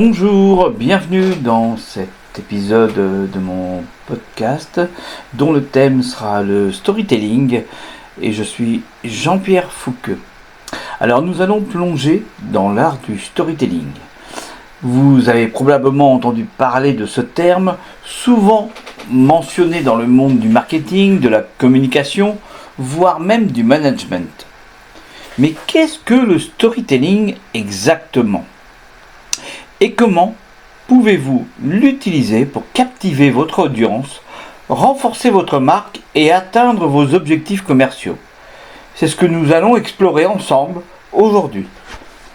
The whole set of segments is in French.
Bonjour, bienvenue dans cet épisode de mon podcast dont le thème sera le storytelling et je suis Jean-Pierre Fouqueux. Alors nous allons plonger dans l'art du storytelling. Vous avez probablement entendu parler de ce terme, souvent mentionné dans le monde du marketing, de la communication, voire même du management. Mais qu'est-ce que le storytelling exactement ? Et comment pouvez-vous l'utiliser pour captiver votre audience, renforcer votre marque et atteindre vos objectifs commerciaux ? C'est ce que nous allons explorer ensemble aujourd'hui.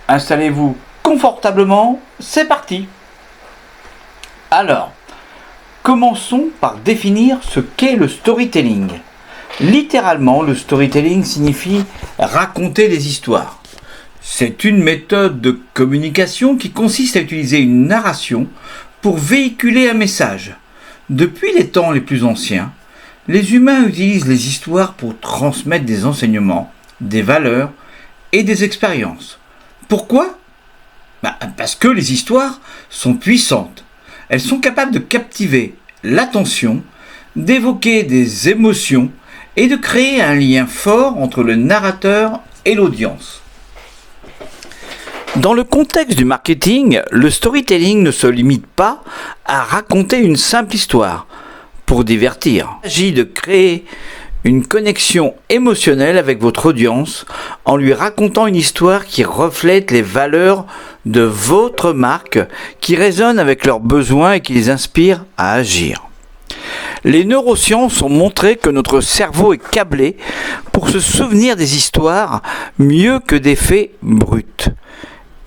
Installez-vous confortablement, c'est parti. Alors, commençons par définir ce qu'est le storytelling. Littéralement, le storytelling signifie raconter des histoires. C'est une méthode de communication qui consiste à utiliser une narration pour véhiculer un message. Depuis les temps les plus anciens, les humains utilisent les histoires pour transmettre des enseignements, des valeurs et des expériences. Pourquoi ? Parce que les histoires sont puissantes. Elles sont capables de captiver l'attention, d'évoquer des émotions et de créer un lien fort entre le narrateur et l'audience. Dans le contexte du marketing, le storytelling ne se limite pas à raconter une simple histoire pour divertir. Il s'agit de créer une connexion émotionnelle avec votre audience en lui racontant une histoire qui reflète les valeurs de votre marque, qui résonne avec leurs besoins et qui les inspire à agir. Les neurosciences ont montré que notre cerveau est câblé pour se souvenir des histoires mieux que des faits bruts.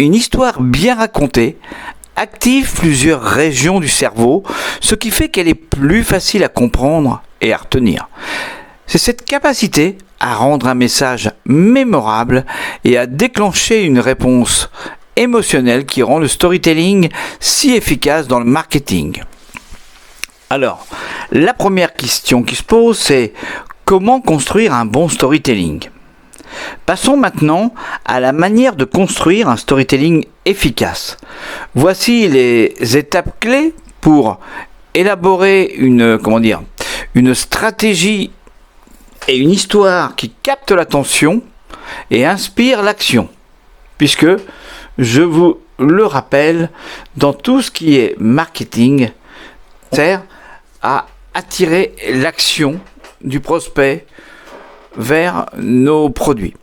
Une histoire bien racontée active plusieurs régions du cerveau, ce qui fait qu'elle est plus facile à comprendre et à retenir. C'est cette capacité à rendre un message mémorable et à déclencher une réponse émotionnelle qui rend le storytelling si efficace dans le marketing. Alors, la première question qui se pose, c'est comment construire un bon storytelling ? Passons maintenant à la manière de construire un storytelling efficace. Voici les étapes clés pour élaborer une stratégie et une histoire qui capte l'attention et inspire l'action. Puisque, je vous le rappelle, dans tout ce qui est marketing, on sert à attirer l'action du prospect vers nos produits.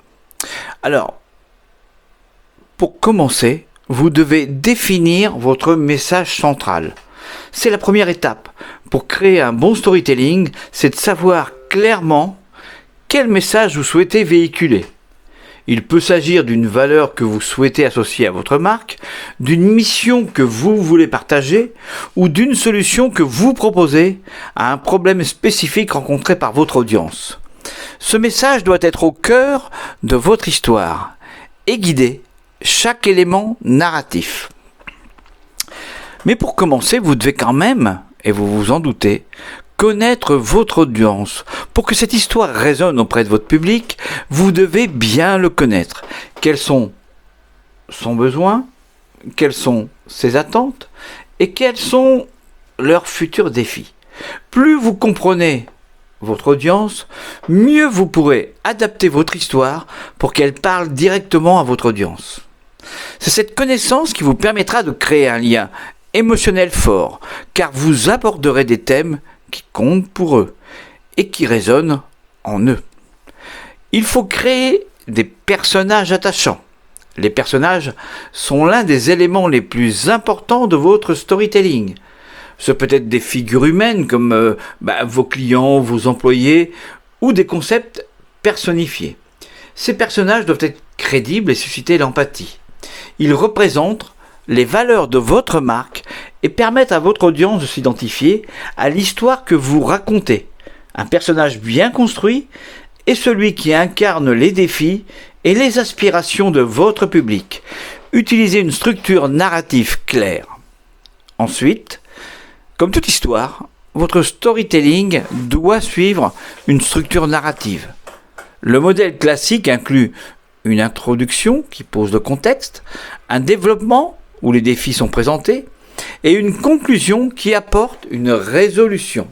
Alors, pour commencer, vous devez définir votre message central. C'est la première étape. Pour créer un bon storytelling, c'est de savoir clairement quel message vous souhaitez véhiculer. Il peut s'agir d'une valeur que vous souhaitez associer à votre marque, d'une mission que vous voulez partager ou d'une solution que vous proposez à un problème spécifique rencontré par votre audience. Ce message doit être au cœur de votre histoire et guider chaque élément narratif. Mais pour commencer, vous devez quand même, et vous vous en doutez, connaître votre audience. Pour que cette histoire résonne auprès de votre public, vous devez bien le connaître. Quels sont son besoin, quelles sont ses attentes et quels sont leurs futurs défis. Plus vous comprenez votre audience, mieux vous pourrez adapter votre histoire pour qu'elle parle directement à votre audience. C'est cette connaissance qui vous permettra de créer un lien émotionnel fort, car vous aborderez des thèmes qui comptent pour eux et qui résonnent en eux. Il faut créer des personnages attachants. Les personnages sont l'un des éléments les plus importants de votre storytelling. Ce peut être des figures humaines comme vos clients, vos employés ou des concepts personnifiés. Ces personnages doivent être crédibles et susciter l'empathie. Ils représentent les valeurs de votre marque et permettent à votre audience de s'identifier à l'histoire que vous racontez. Un personnage bien construit est celui qui incarne les défis et les aspirations de votre public. Utilisez une structure narrative claire. Ensuite, comme toute histoire, votre storytelling doit suivre une structure narrative. Le modèle classique inclut une introduction qui pose le contexte, un développement où les défis sont présentés, et une conclusion qui apporte une résolution.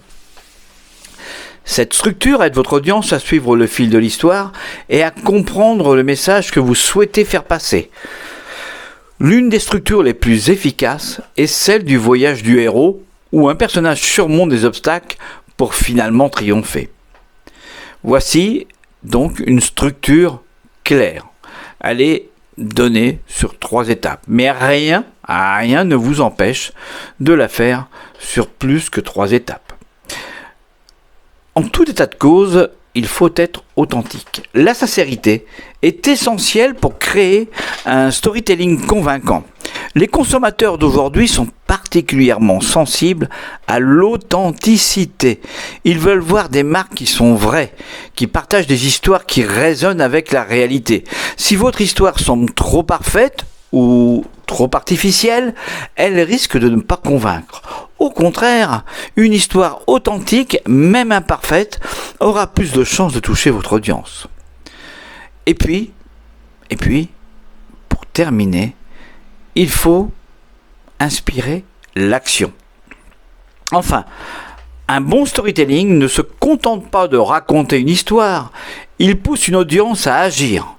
Cette structure aide votre audience à suivre le fil de l'histoire et à comprendre le message que vous souhaitez faire passer. L'une des structures les plus efficaces est celle du voyage du héros, où un personnage surmonte des obstacles pour finalement triompher. Voici donc une structure claire. Elle est donnée sur 3 étapes, mais rien ne vous empêche de la faire sur plus que 3 étapes. En tout état de cause, il faut être authentique. La sincérité est essentielle pour créer un storytelling convaincant. Les consommateurs d'aujourd'hui sont particulièrement sensibles à l'authenticité. Ils veulent voir des marques qui sont vraies, qui partagent des histoires qui résonnent avec la réalité. Si votre histoire semble trop parfaite ou trop artificielle, elle risque de ne pas convaincre. Au contraire, une histoire authentique, même imparfaite, aura plus de chances de toucher votre audience. Et puis, pour terminer, il faut inspirer l'action. Enfin, un bon storytelling ne se contente pas de raconter une histoire, il pousse une audience à agir.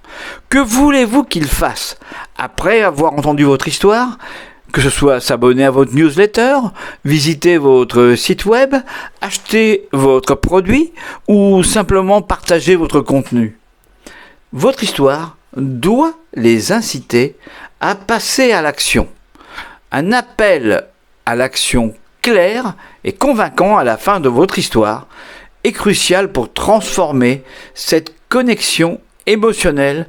Que voulez-vous qu'il fasse après avoir entendu votre histoire ? Que ce soit s'abonner à votre newsletter, visiter votre site web, acheter votre produit ou simplement partager votre contenu. Votre histoire doit les inciter à passer à l'action. Un appel à l'action clair et convaincant à la fin de votre histoire est crucial pour transformer cette connexion émotionnelle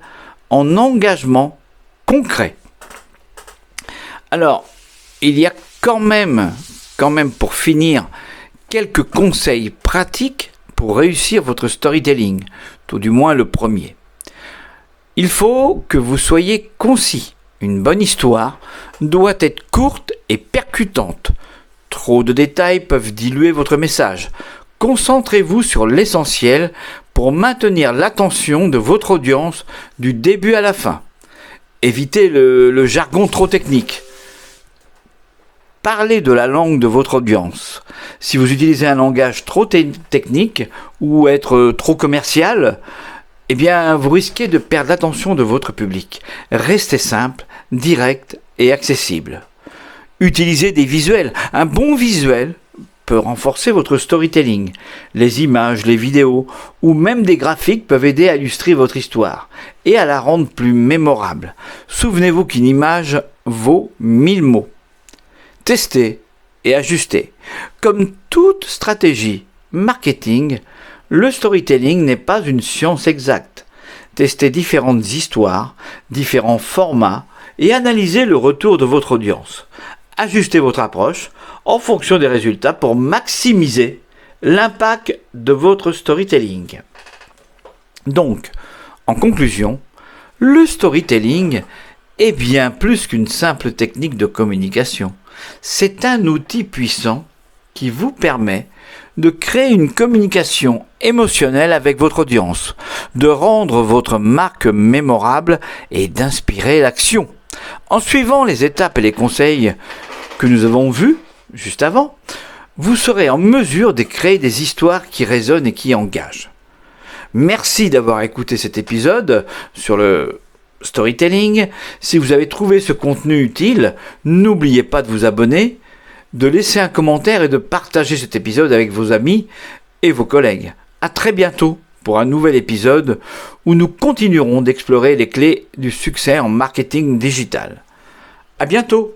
en engagement concret. Alors, il y a quand même pour finir quelques conseils pratiques pour réussir votre storytelling, tout du moins le premier. Il faut que vous soyez concis. Une bonne histoire doit être courte et percutante. Trop de détails peuvent diluer votre message. Concentrez-vous sur l'essentiel pour maintenir l'attention de votre audience du début à la fin. Évitez le jargon trop technique. Parlez de la langue de votre audience. Si vous utilisez un langage trop technique ou être trop commercial, eh bien, vous risquez de perdre l'attention de votre public. Restez simple, direct et accessible. Utilisez des visuels. Un bon visuel peut renforcer votre storytelling. Les images, les vidéos ou même des graphiques peuvent aider à illustrer votre histoire et à la rendre plus mémorable. Souvenez-vous qu'une image vaut 1000 mots. Testez et ajustez. Comme toute stratégie marketing, le storytelling n'est pas une science exacte. Testez différentes histoires, différents formats et analysez le retour de votre audience. Ajustez votre approche en fonction des résultats pour maximiser l'impact de votre storytelling. Donc, en conclusion, le storytelling est bien plus qu'une simple technique de communication. C'est un outil puissant qui vous permet de créer une communication émotionnelle avec votre audience, de rendre votre marque mémorable et d'inspirer l'action. En suivant les étapes et les conseils que nous avons vus juste avant, vous serez en mesure de créer des histoires qui résonnent et qui engagent. Merci d'avoir écouté cet épisode sur le storytelling. Si vous avez trouvé ce contenu utile, n'oubliez pas de vous abonner, de laisser un commentaire et de partager cet épisode avec vos amis et vos collègues. À très bientôt pour un nouvel épisode où nous continuerons d'explorer les clés du succès en marketing digital. À bientôt!